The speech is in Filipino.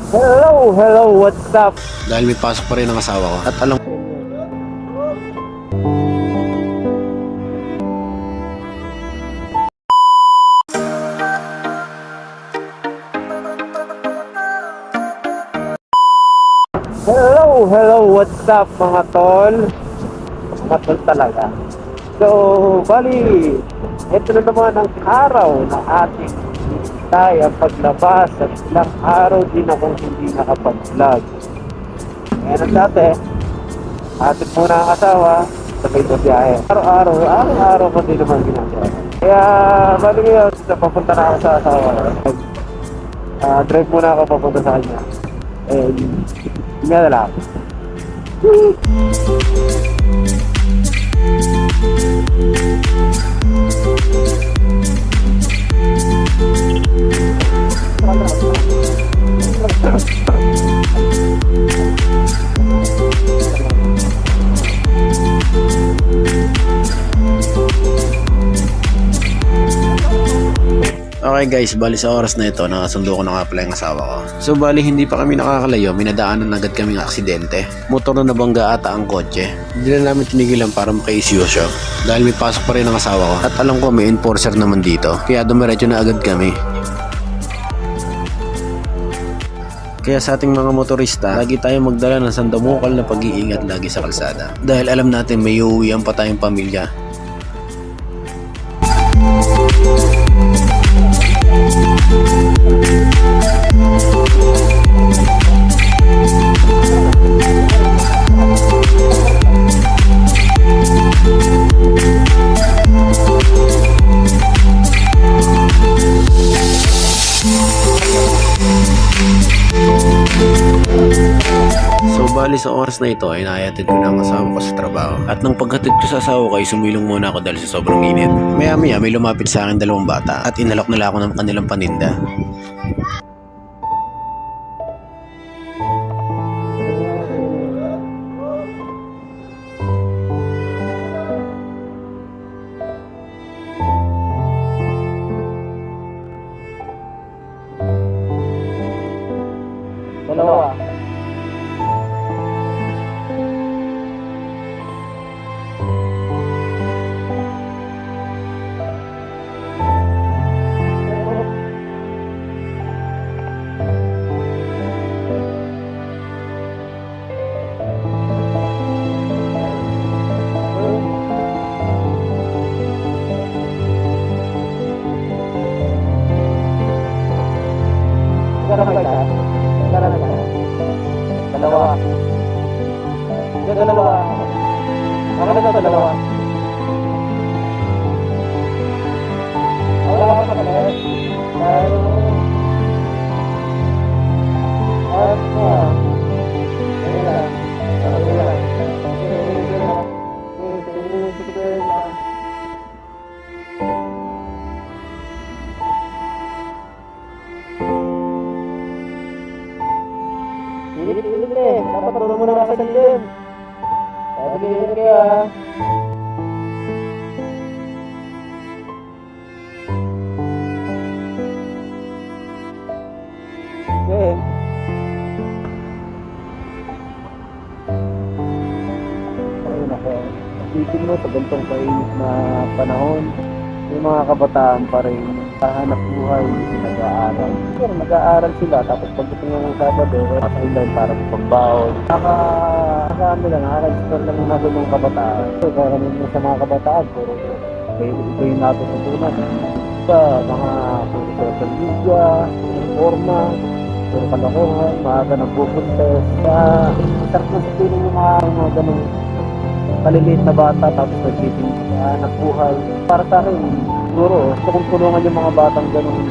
Hello, what's up? Dahil may pasok pa rin ang asawa ko. At alam Hello, what's up mga tol? Mga tol talaga. So, bali, ito na naman ang araw na ating tayo ang paglabas at ilang araw din akong hindi nakapag-vlog. Ngayon ang dati, atin muna ang asawa, sabay na biyahe. Araw-araw ko din naman ginagawa. Kaya, bali ngayon, papunta na ako sa asawa. Drive muna ako papunta sa kanya. Hindi na lang. Okay guys, bali sa oras na ito, nakasundo ko na nga pala yung asawa ko. So bali hindi pa kami nakakalayo, minadaanan agad kaming aksidente. Motor na nabangga ata ang kotse. Hindi na namin tinigilan para maka-issue siya. Dahil may pasok pa rin ang asawa ko. At alam ko may enforcer naman dito, kaya dumiretso na agad kami. Kaya sa ating mga motorista, lagi tayong magdala ng sandamukal na pag-iingat lagi sa kalsada. Dahil alam natin may uuwian pa tayong pamilya. So bali sa oras na ito ay naayatid ko na ang asawa ko sa trabaho. At nang paghatid ko sa asawa ko ay sumilong muna ako dahil sa sobrang init. Maya maya may lumapit sa akin dalawang bata at inalok nila ako ng kanilang paninda. Dalawa. Dalawa. Dalawa. Ako na sa dalawa. Wala ka pa rin. Pilit-pilit eh. Dapat tulong mo na sa dilim. Pilit kaya. Okay. Ayun ako. Isipin mo sa gantong kainit na panahon, may mga kabataan pa rin hanap buhay, nag-aaral. Pero nag-aaral sila, tapos pagdating ng Sabado, nasa-inline para pagbaon. Nakaka-explore lang na doon ng kabataan. So, karamihan mo sa mga kabataan, puro ito yung natutunan. Sa mga social media, forma, puro kalokohan, maaga nagpupuntes. Sarap na sa piling yung mga ganun kaliliit na bata, tapos nagtitinda, nagbuhay. Para sa akin, siguro, gusto kong tulungan yung mga batang ganun